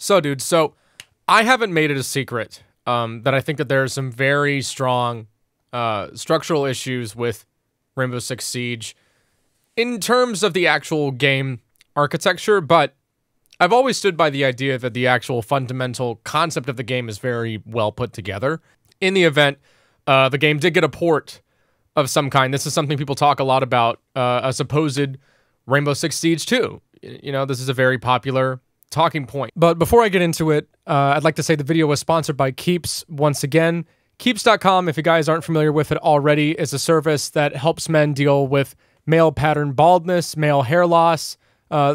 So, dude, I haven't made it a secret that I think that there are some very strong structural issues with Rainbow Six Siege in terms of the actual game architecture, but I've always stood by the idea that the actual fundamental concept of the game is very well put together. In the event, the game did get a port of some kind. This is something people talk a lot about, a supposed Rainbow Six Siege 2. You know, this is a very popular talking point. But before I get into it, I'd like to say the video was sponsored by Keeps once again. Keeps.com, if you guys aren't familiar with it already, is a service that helps men deal with male pattern baldness, male hair loss,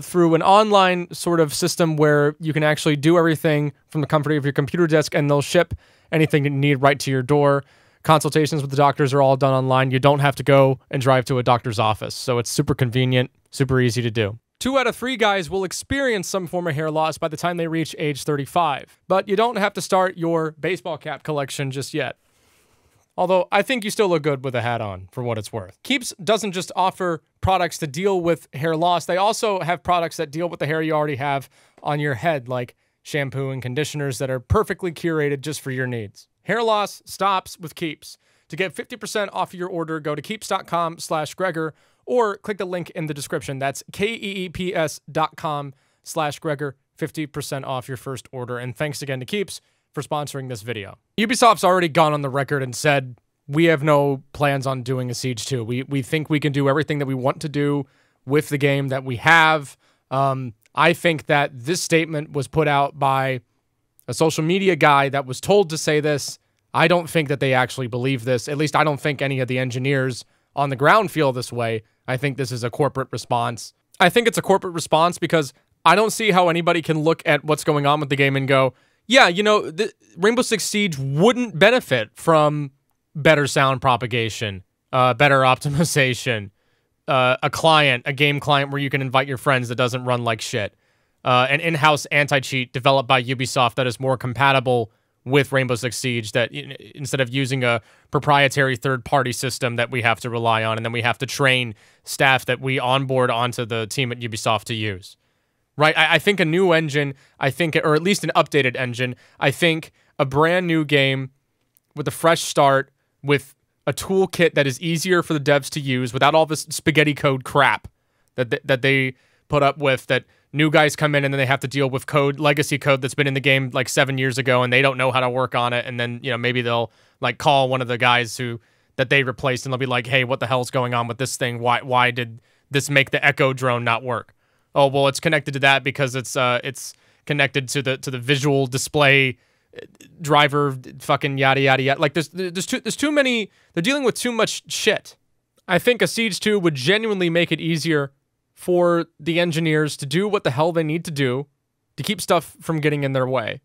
through an online sort of system where you can actually do everything from the comfort of your computer desk, and they'll ship anything you need right to your door. Consultations with the doctors are all done online. You don't have to go and drive to a doctor's office, so it's super convenient, super easy to do. 2 out of 3 guys will experience some form of hair loss by the time they reach age 35, but you don't have to start your baseball cap collection just yet. Although, I think you still look good with a hat on, for what it's worth. Keeps doesn't just offer products to deal with hair loss, they also have products that deal with the hair you already have on your head, like shampoo and conditioners that are perfectly curated just for your needs. Hair loss stops with Keeps. To get 50% off your order, go to keeps.com/Gregor or click the link in the description. That's keeps.com/Gregor, 50% off your first order. And thanks again to Keeps for sponsoring this video. Ubisoft's already gone on the record and said, we have no plans on doing a Siege 2. We think we can do everything that we want to do with the game that we have. I think that this statement was put out by a social media guy that was told to say this. I don't think that they actually believe this. At least I don't think any of the engineers on the ground feel this way. I think this is a corporate response. I think it's a corporate response because I don't see how anybody can look at what's going on with the game and go, yeah, you know, Rainbow Six Siege wouldn't benefit from better sound propagation, better optimization, a game client where you can invite your friends that doesn't run like shit, an in-house anti-cheat developed by Ubisoft that is more compatible with Rainbow Six Siege, that instead of using a proprietary third-party system that we have to rely on and then we have to train staff that we onboard onto the team at Ubisoft to use. Right? I think a new engine, or at least an updated engine, I think a brand new game with a fresh start, with a toolkit that is easier for the devs to use without all this spaghetti code crap that they put up with, that new guys come in and then they have to deal with legacy code that's been in the game like 7 years ago and they don't know how to work on it, and then, you know, maybe they'll like call one of the guys that they replaced and they'll be like, hey, what the hell's going on with this thing? Why did this make the Echo drone not work? Oh, well, it's connected to that because it's connected to the visual display driver, fucking yada yada yada. Like there's too many. They're dealing with too much shit. I think a Siege 2 would genuinely make it easier for the engineers to do what the hell they need to do to keep stuff from getting in their way.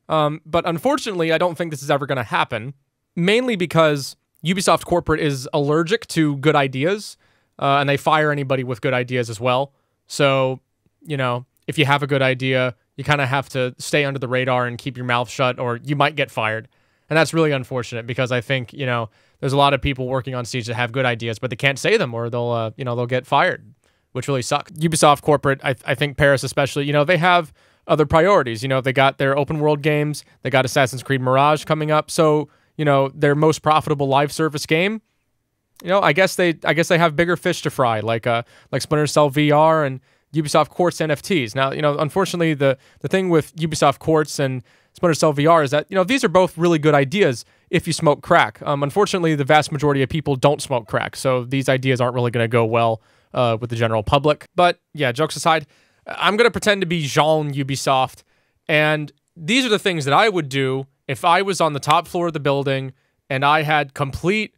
But unfortunately, I don't think this is ever going to happen. Mainly because Ubisoft corporate is allergic to good ideas, and they fire anybody with good ideas as well. So, you know, if you have a good idea, you kind of have to stay under the radar and keep your mouth shut, or you might get fired. And that's really unfortunate because I think, you know, there's a lot of people working on Siege that have good ideas, but they can't say them or they'll, you know, they'll get fired, which really sucks. Ubisoft corporate, I think Paris especially, you know, they have other priorities. You know, they got their open world games, they got Assassin's Creed Mirage coming up. So, you know, their most profitable live service game, you know, I guess they have bigger fish to fry, like Splinter Cell VR and Ubisoft Quartz NFTs. Now, you know, unfortunately, the thing with Ubisoft Quartz and Splinter Cell VR is that, you know, these are both really good ideas if you smoke crack. Unfortunately, the vast majority of people don't smoke crack, so these ideas aren't really going to go well with the general public. But yeah, jokes aside, I'm going to pretend to be Jean Ubisoft, and these are the things that I would do if I was on the top floor of the building and I had complete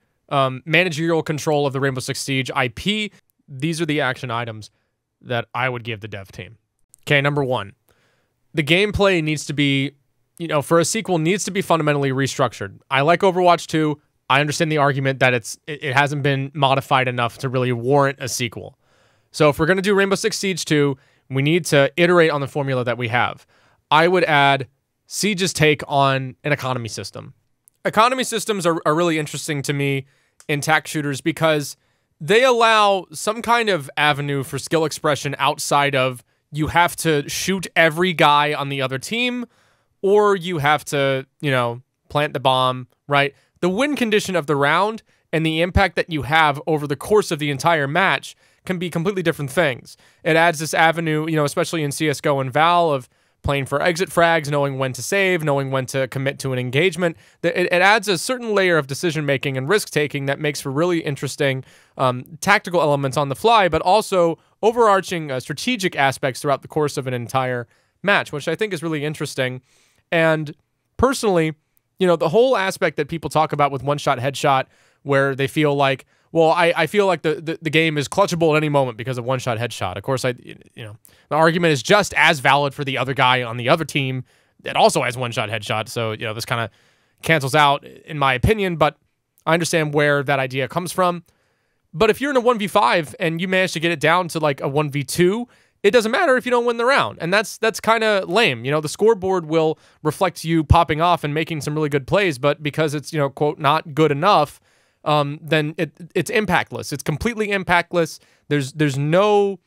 managerial control of the Rainbow Six Siege IP. These are the action items that I would give the dev team. Okay, number 1. The gameplay needs to be, you know, for a sequel, needs to be fundamentally restructured. I like Overwatch 2. I understand the argument that it hasn't been modified enough to really warrant a sequel. So if we're going to do Rainbow Six Siege 2, we need to iterate on the formula that we have. I would add Siege's take on an economy system. Economy systems are really interesting to me in TAC shooters because they allow some kind of avenue for skill expression outside of you have to shoot every guy on the other team, or you have to, you know, plant the bomb, right? The win condition of the round and the impact that you have over the course of the entire match can be completely different things. It adds this avenue, you know, especially in CSGO and Val, of playing for exit frags, knowing when to save, knowing when to commit to an engagement. It adds a certain layer of decision-making and risk-taking that makes for really interesting tactical elements on the fly, but also overarching strategic aspects throughout the course of an entire match, which I think is really interesting. And personally, you know, the whole aspect that people talk about with one-shot headshot, where they feel like, well, I feel like the game is clutchable at any moment because of one-shot headshot. Of course, you know, the argument is just as valid for the other guy on the other team that also has one-shot headshot. So, you know, this kind of cancels out, in my opinion, but I understand where that idea comes from. But if you're in a 1v5 and you manage to get it down to like a 1v2, it doesn't matter if you don't win the round. And that's kind of lame. You know, the scoreboard will reflect you popping off and making some really good plays, but because it's, you know, quote, not good enough, then it's impactless. It's completely impactless. There's no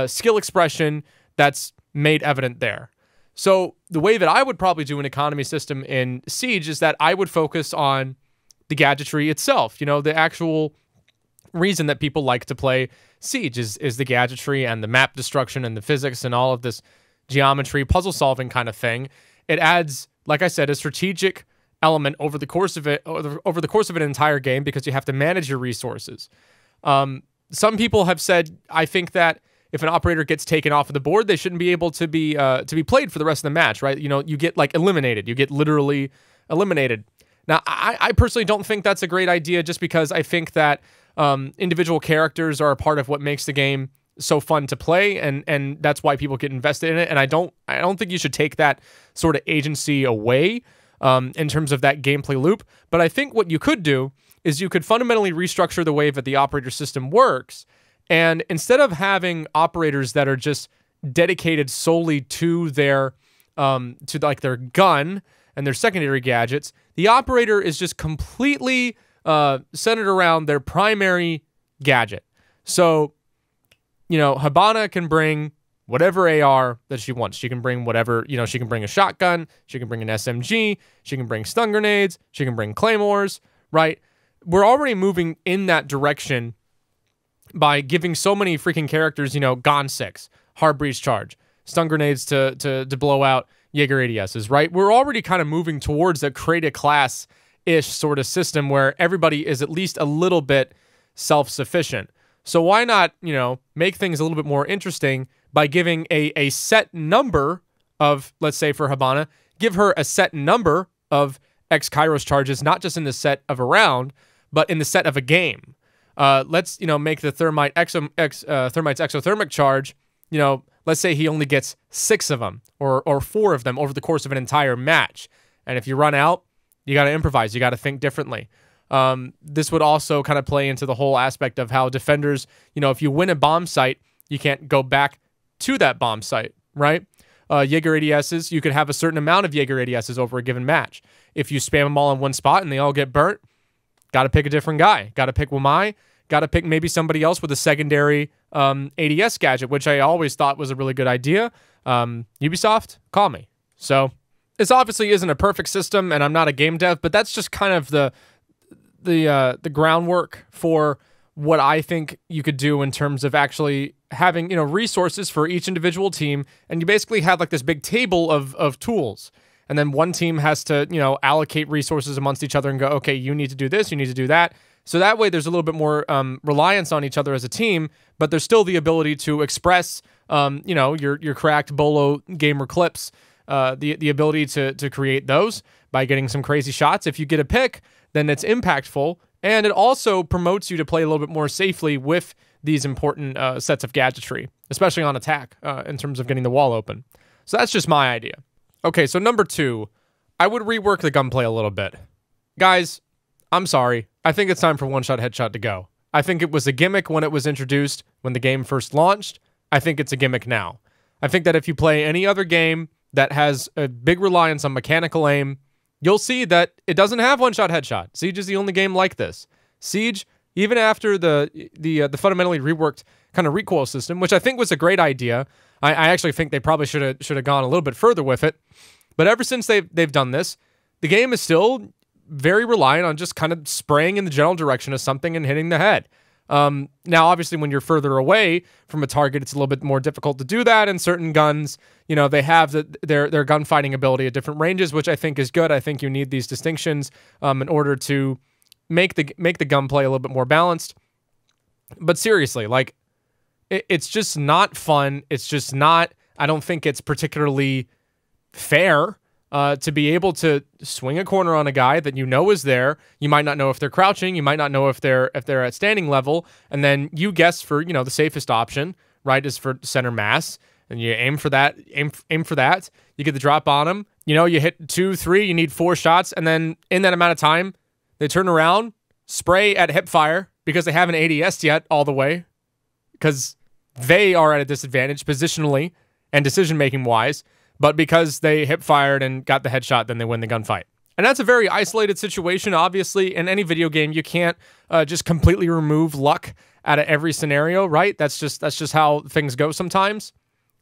skill expression that's made evident there. So the way that I would probably do an economy system in Siege is that I would focus on the gadgetry itself. You know, the actual reason that people like to play Siege is the gadgetry and the map destruction and the physics and all of this geometry, puzzle solving kind of thing. It adds, like I said, a strategic element over the course of an entire game, because you have to manage your resources. Some people have said, I think that if an operator gets taken off of the board, they shouldn't be able to be played for the rest of the match, right? You know, you get like eliminated. You get literally eliminated. Now, I personally don't think that's a great idea, just because I think that individual characters are a part of what makes the game so fun to play, and that's why people get invested in it. And I don't think you should take that sort of agency away in terms of that gameplay loop. But I think what you could do is you could fundamentally restructure the way that the operator system works. And instead of having operators that are just dedicated solely to their their gun and their secondary gadgets, the operator is just completely centered around their primary gadget. So, you know, Habana can bring whatever AR that she wants. She can bring whatever, you know, she can bring a shotgun, she can bring an SMG, she can bring stun grenades, she can bring claymores, right? We're already moving in that direction by giving so many freaking characters, you know, Gon 6, hard breach charge, stun grenades to blow out Jaeger ADSs, right? We're already kind of moving towards a create a class-ish sort of system where everybody is at least a little bit self-sufficient. So why not, you know, make things a little bit more interesting by giving a set number of, let's say for Habana, give her a set number of X Kairos charges, not just in the set of a round, but in the set of a game. Let's, you know, make the Thermite's exothermic charge, you know, let's say he only gets 6 of them or 4 of them over the course of an entire match. And if you run out, you got to improvise. You got to think differently. This would also kind of play into the whole aspect of how defenders, you know, if you win a bomb site, you can't go back to that bomb site, right? Jaeger ADSs, you could have a certain amount of Jaeger ADSs over a given match. If you spam them all in one spot and they all get burnt, got to pick a different guy. Got to pick Wamai. Got to pick maybe somebody else with a secondary ADS gadget, which I always thought was a really good idea. Ubisoft, call me. So this obviously isn't a perfect system, and I'm not a game dev, but that's just kind of the groundwork for what I think you could do in terms of actually having, you know, resources for each individual team, and you basically have like this big table of tools, and then one team has to, you know, allocate resources amongst each other and go, okay, you need to do this, you need to do that. So that way there's a little bit more reliance on each other as a team, but there's still the ability to express, you know, your cracked Bolo gamer clips, the ability to create those by getting some crazy shots. If you get a pick, then it's impactful, and it also promotes you to play a little bit more safely with these important sets of gadgetry, especially on attack in terms of getting the wall open. So that's just my idea. Okay, so number 2, I would rework the gunplay a little bit. Guys, I'm sorry. I think it's time for one-shot headshot to go. I think it was a gimmick when it was introduced, when the game first launched. I think it's a gimmick now. I think that if you play any other game that has a big reliance on mechanical aim, you'll see that it doesn't have one-shot headshot. Siege is the only game like this. Siege, even after the fundamentally reworked kind of recoil system, which I think was a great idea, I actually think they probably should have gone a little bit further with it. But ever since they've done this, the game is still very reliant on just kind of spraying in the general direction of something and hitting the head. Now, obviously, when you're further away from a target, it's a little bit more difficult to do that. And certain guns, you know, they have their gunfighting ability at different ranges, which I think is good. I think you need these distinctions in order to make the gunplay a little bit more balanced. But seriously, like, it's just not fun. It's just not. I don't think it's particularly fair. To be able to swing a corner on a guy that you know is there. You might not know if they're crouching. You might not know if they're at standing level. And then you guess for, you know, the safest option, right, is for center mass. And you aim for that. Aim for that. You get the drop on them. You know, you hit 2, 3. You need 4 shots. And then in that amount of time, they turn around, spray at hip fire because they haven't ADS'd yet all the way. Because they are at a disadvantage positionally and decision-making wise. But because they hip-fired and got the headshot, then they win the gunfight. And that's a very isolated situation, obviously. In any video game, you can't just completely remove luck out of every scenario, right? That's just how things go sometimes.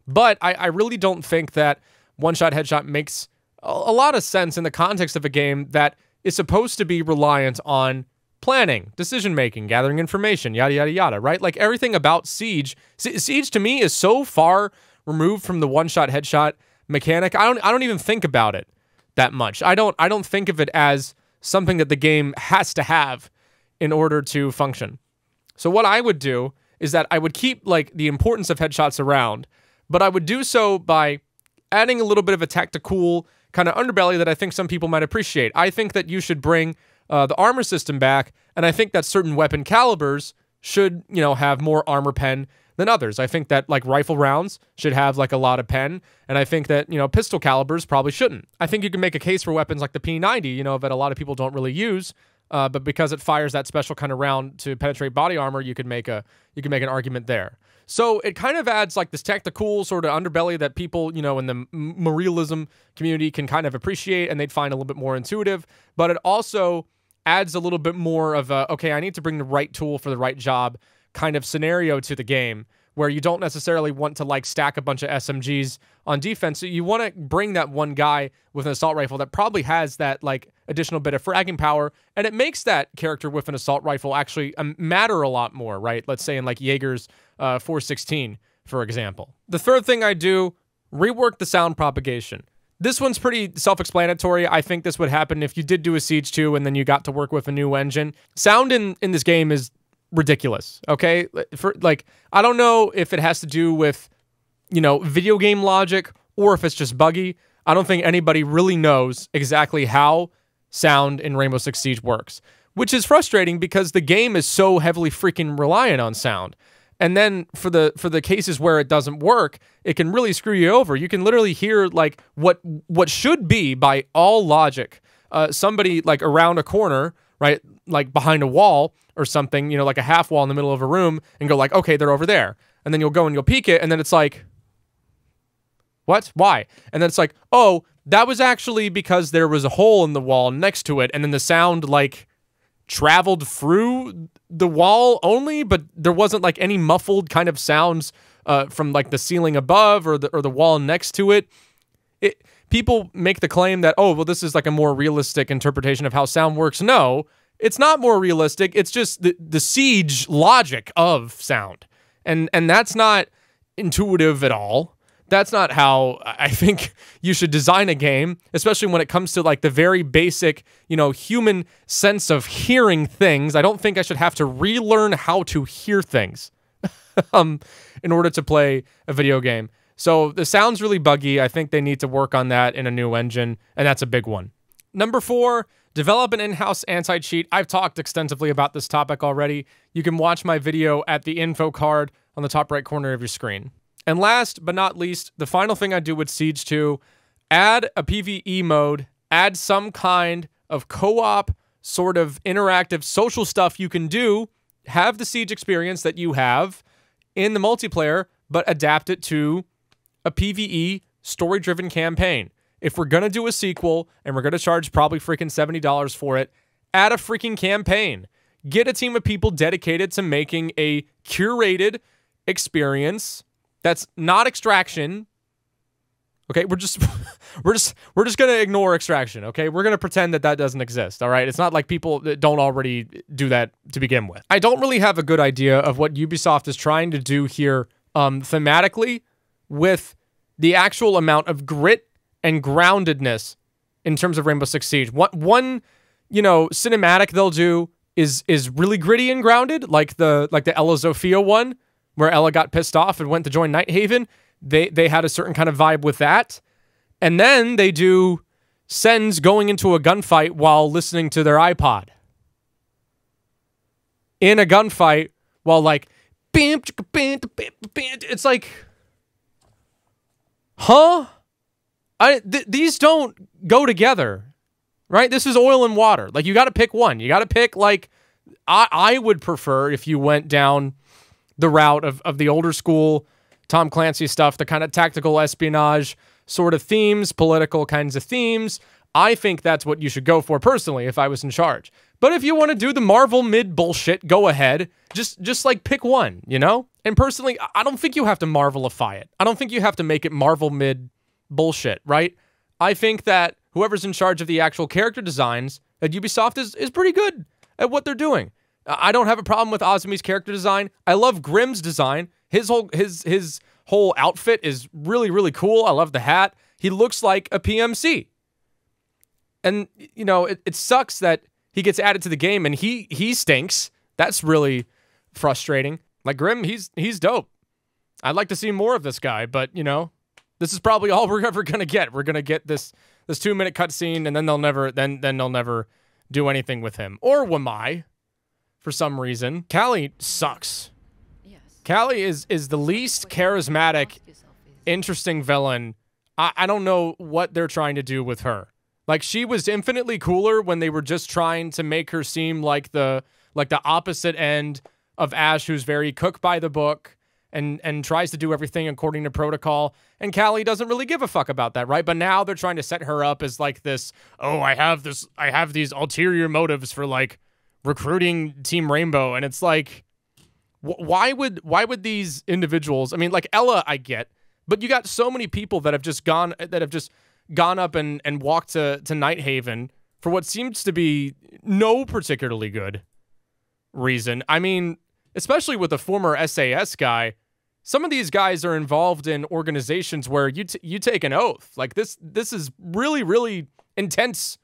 But I really don't think that one-shot headshot makes a lot of sense in the context of a game that is supposed to be reliant on planning, decision-making, gathering information, yada, yada, yada, right? Like, everything about Siege to me is so far removed from the one-shot headshot mechanic. I don't even think about it that much. I don't think of it as something that the game has to have in order to function. So what I would do is that I would keep like the importance of headshots around, but I would do so by adding a little bit of a tactical kind of underbelly that I think some people might appreciate. I think that you should bring the armor system back, and I think that certain weapon calibers should, you know, have more armor pen than others. I think that like rifle rounds should have like a lot of pen, and I think that, you know, pistol calibers probably shouldn't. I think you can make a case for weapons like the P90, you know, that a lot of people don't really use, but because it fires that special kind of round to penetrate body armor, you could make an argument there. So it kind of adds like this tactical sort of underbelly that people, you know, in the realism community can kind of appreciate and they'd find a little bit more intuitive, but it also adds a little bit more of a, okay, I need to bring the right tool for the right job kind of scenario to the game, where you don't necessarily want to like stack a bunch of SMGs on defense. So you want to bring that one guy with an assault rifle that probably has that like additional bit of fragging power, and it makes that character with an assault rifle actually matter a lot more, right? Let's say in like Jaeger's 416, for example. The third thing I do, rework the sound propagation. This one's pretty self-explanatory. I think this would happen if you did do a Siege 2 and then you got to work with a new engine. Sound in this game is ridiculous, okay? I don't know if it has to do with, you know, video game logic or if it's just buggy. I don't think anybody really knows exactly how sound in Rainbow Six Siege works, which is frustrating because the game is so heavily freaking reliant on sound. And then for the cases where it doesn't work, it can really screw you over. You can literally hear like what should be, by all logic, somebody like around a corner, right, like behind a wall or something, you know, like a half wall in the middle of a room, and go like, okay, they're over there. And then you'll go and you'll peek it, and then it's like, what? Why? And then it's like, oh, that was actually because there was a hole in the wall next to it, and then the sound like traveled through the wall only, but there wasn't like any muffled kind of sounds from like the ceiling above or the wall next to it. People make the claim that, oh, well, this is like a more realistic interpretation of how sound works. No, it's not more realistic. It's just the Siege logic of sound. And that's not intuitive at all. That's not how I think you should design a game, especially when it comes to like the very basic, you know, human sense of hearing things. I don't think I should have to relearn how to hear things in order to play a video game. So the sound's really buggy. I think they need to work on that in a new engine, and that's a big one. Number 4, develop an in-house anti-cheat. I've talked extensively about this topic already. You can watch my video at the info card on the top right corner of your screen. And last but not least, the final thing I do with Siege 2, add a PvE mode, add some kind of co-op sort of interactive social stuff you can do, have the Siege experience that you have in the multiplayer, but adapt it to a PvE story-driven campaign. If we're going to do a sequel and we're going to charge probably freaking $70 for it, add a freaking campaign. Get a team of people dedicated to making a curated experience that's not Extraction. Okay, we're just gonna ignore Extraction. Okay, we're gonna pretend that that doesn't exist. All right, it's not like people that don't already do that to begin with. I don't really have a good idea of what Ubisoft is trying to do here, thematically, with the actual amount of grit and groundedness in terms of Rainbow Six Siege. One, you know, cinematic they'll do is really gritty and grounded, like the Ella Zofia one, where Ella got pissed off and went to join Nighthaven. They had a certain kind of vibe with that. And then they do Sens going into a gunfight while listening to their iPod. In a gunfight while like, it's like, huh? These don't go together, right? This is oil and water. Like, you got to pick one. You got to pick, like, I would prefer if you went down the route of the older school Tom Clancy stuff, the kind of tactical espionage sort of themes, political kinds of themes. I think that's what you should go for personally if I was in charge. But if you want to do the Marvel mid bullshit, go ahead. Just like pick one, you know? And personally, I don't think you have to Marvelify it. I don't think you have to make it Marvel mid bullshit, right? I think that whoever's in charge of the actual character designs at Ubisoft is pretty good at what they're doing. I don't have a problem with Azami's character design. I love Grimm's design. His whole outfit is really, really cool. I love the hat. He looks like a PMC. And, you know, it sucks that he gets added to the game and he stinks. That's really frustrating. Like, Grimm, he's dope. I'd like to see more of this guy, but, you know, this is probably all we're ever going to get. We're going to get this 2-minute cutscene, and then they'll never do anything with him. Or Wamai, for some reason. Callie sucks. Callie is the least charismatic, interesting villain. I don't know what they're trying to do with her. Like, she was infinitely cooler when they were just trying to make her seem like the opposite end of Ash, who's very cook by the book and tries to do everything according to protocol. And Callie doesn't really give a fuck about that, right? But now they're trying to set her up as like this, oh, I have these ulterior motives for like recruiting Team Rainbow, and it's like, why would these individuals? I mean, like Ella, I get, but you got so many people that have just gone up and walked to Nighthaven for what seems to be no particularly good reason. I mean, especially with the former SAS guy, some of these guys are involved in organizations where you take an oath. Like, this is really, really intense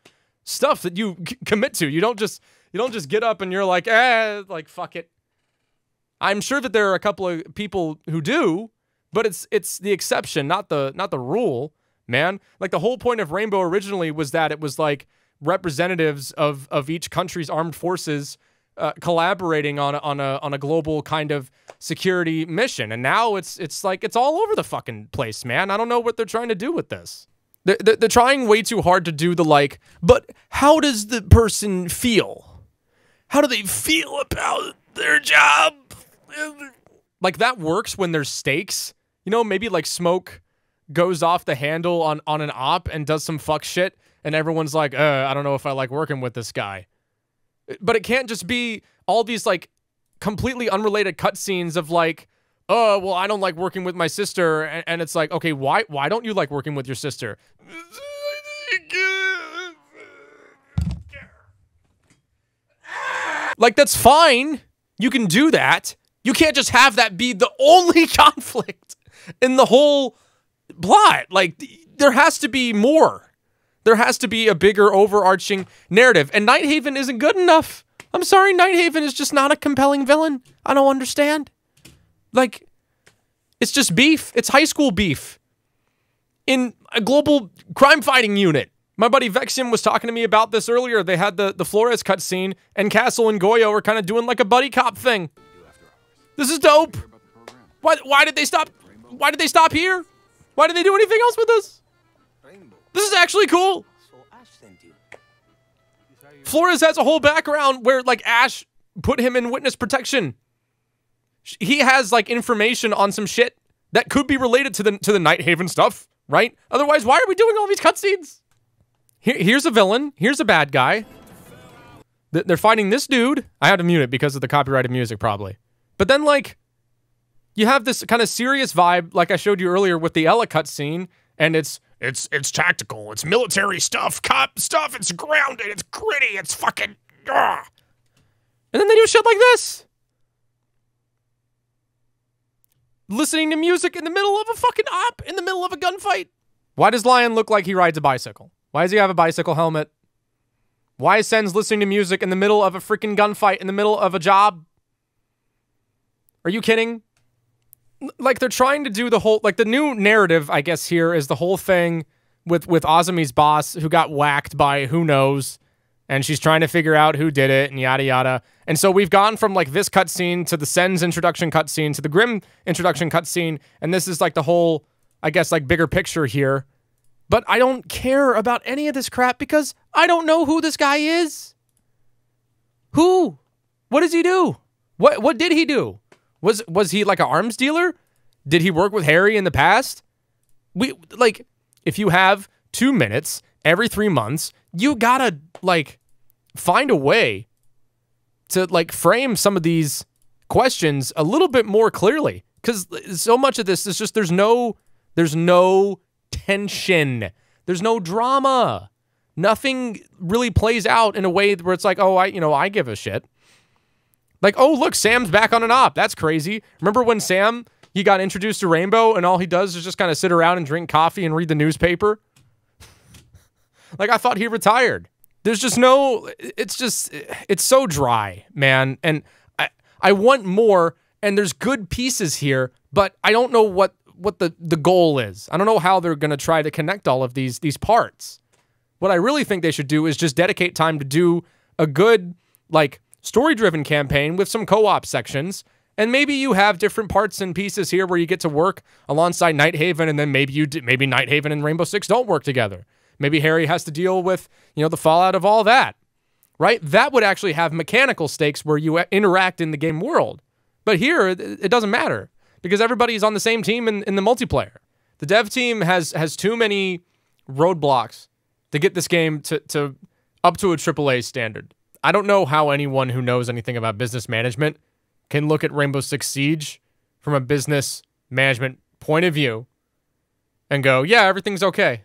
stuff that you commit to. You don't just get up and you're like, like, fuck it. I'm sure that there are a couple of people who do, but it's the exception, not the rule, man. Like, the whole point of Rainbow originally was that it was like representatives of each country's armed forces collaborating on a global kind of security mission, and now it's like it's all over the fucking place, man. I don't know what they're trying to do with this. They're trying way too hard to do the like, but how does the person feel? How do they feel about their job? Like, that works when there's stakes. You know, maybe like Smoke goes off the handle on an op and does some fuck shit, and everyone's like, I don't know if I like working with this guy. But it can't just be all these like completely unrelated cutscenes of like, oh, well, I don't like working with my sister, and it's like, okay, why don't you like working with your sister? Like, that's fine. You can do that. You can't just have that be the only conflict in the whole plot. Like, there has to be more. There has to be a bigger overarching narrative. And Nighthaven isn't good enough. I'm sorry, Nighthaven is just not a compelling villain. I don't understand. Like, it's just beef. It's high school beef in a global crime fighting unit. My buddy Vexium was talking to me about this earlier. They had the Flores cutscene, and Castle and Goyo were kind of doing like a buddy cop thing. This is dope. Why did they stop? Why did they stop here? Why did they do anything else with this? This is actually cool. Flores has a whole background where like Ash put him in witness protection. He has like information on some shit that could be related to the Nighthaven stuff, right? Otherwise, why are we doing all these cutscenes? Here's a villain. Here's a bad guy. They're fighting this dude. I had to mute it because of the copyrighted music, probably. But then, like, You have this kind of serious vibe, like I showed you earlier with the Ella cutscene, and it's tactical, it's military stuff, cop stuff, it's grounded, it's gritty, it's fucking, ugh. And then they do shit like this. Listening to music in the middle of a fucking op, in the middle of a gunfight. Why does Lion look like he rides a bicycle? Why does he have a bicycle helmet? Why is Sens listening to music in the middle of a freaking gunfight, in the middle of a job? Are you kidding? Like, they're trying to do the whole, like, the new narrative, I guess, here is the whole thing with Azumi's boss, who got whacked by who knows, and she's trying to figure out who did it, and yada yada. And so we've gone from, like, this cutscene to the Sens introduction cutscene to the Grim introduction cutscene, and this is, like, the whole, I guess, like, bigger picture here. But I don't care about any of this crap because I don't know who this guy is. Who? What does he do? What did he do? Was he like an arms dealer? Did he work with Harry in the past? Like, if you have 2 minutes every 3 months, you gotta, like, find a way to, like, frame some of these questions a little bit more clearly. Because so much of this is just, there's no tension. There's no drama. Nothing really plays out in a way where it's like, oh, I give a shit. Like, oh, look, Sam's back on an op. That's crazy. Remember when Sam, he got introduced to Rainbow and all he does is just kind of sit around and drink coffee and read the newspaper? Like, I thought he retired. There's just no, it's so dry, man. And I want more, and there's good pieces here, but I don't know what the goal is. I don't know how they're going to try to connect all of these parts. What I really think they should do is just dedicate time to do a good, like, story-driven campaign with some co-op sections, and maybe you have different parts and pieces here where you get to work alongside Nighthaven, and then maybe Nighthaven and Rainbow Six don't work together. Maybe Harry has to deal with, the fallout of all that, right? That would actually have mechanical stakes where you interact in the game world. But here, it doesn't matter because everybody's on the same team in the multiplayer. The dev team has too many roadblocks to get this game to up to a AAA standard. I don't know how anyone who knows anything about business management can look at Rainbow Six Siege from a business management point of view and go, yeah, everything's okay.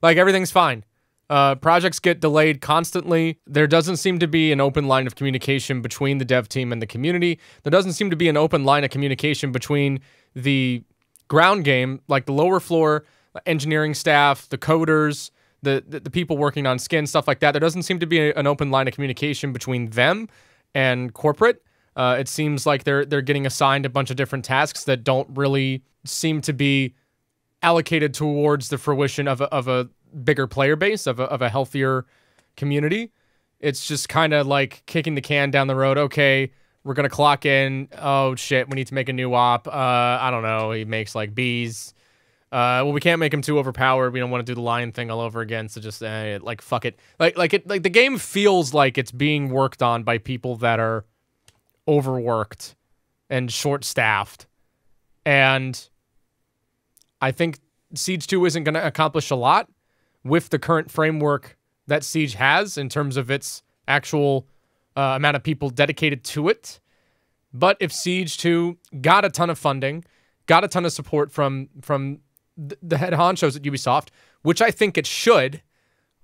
Like, everything's fine. Projects get delayed constantly. There doesn't seem to be an open line of communication between the dev team and the community. There doesn't seem to be an open line of communication between the ground game, like the lower floor engineering staff, the coders, the people working on skin, stuff like that. There doesn't seem to be an open line of communication between them and corporate. It seems like they're getting assigned a bunch of different tasks that don't really seem to be allocated towards the fruition of a bigger player base, of a healthier community. It's just kind of like kicking the can down the road. Okay, we're going to clock in. Oh, shit, we need to make a new op. I don't know. He makes, like, bees. Well, we can't make him too overpowered. We don't want to do the lion thing all over again. So just like, fuck it. Like the game feels like it's being worked on by people that are overworked and short-staffed. And I think Siege 2 isn't going to accomplish a lot with the current framework that Siege has in terms of its actual amount of people dedicated to it. But if Siege 2 got a ton of funding, got a ton of support from the head honchos at Ubisoft, which I think it should,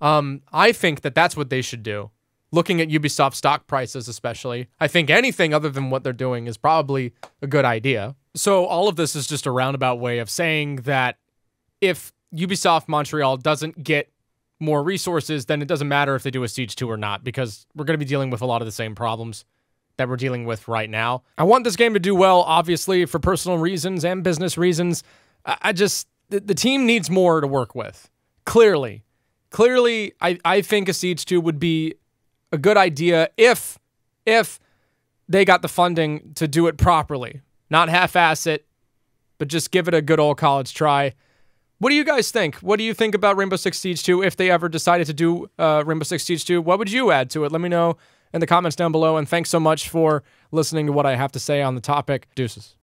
I think that's what they should do. Looking at Ubisoft stock prices especially, I think anything other than what they're doing is probably a good idea. So all of this is just a roundabout way of saying that if Ubisoft Montreal doesn't get more resources, then it doesn't matter if they do a Siege 2 or not, because we're going to be dealing with a lot of the same problems that we're dealing with right now. I want this game to do well, obviously, for personal reasons and business reasons. The team needs more to work with. Clearly, I think a Siege 2 would be a good idea if they got the funding to do it properly. Not half-ass it, but just give it a good old college try. What do you guys think? What do you think about Rainbow Six Siege 2 if they ever decided to do Rainbow Six Siege 2? What would you add to it? Let me know in the comments down below, and thanks so much for listening to what I have to say on the topic. Deuces.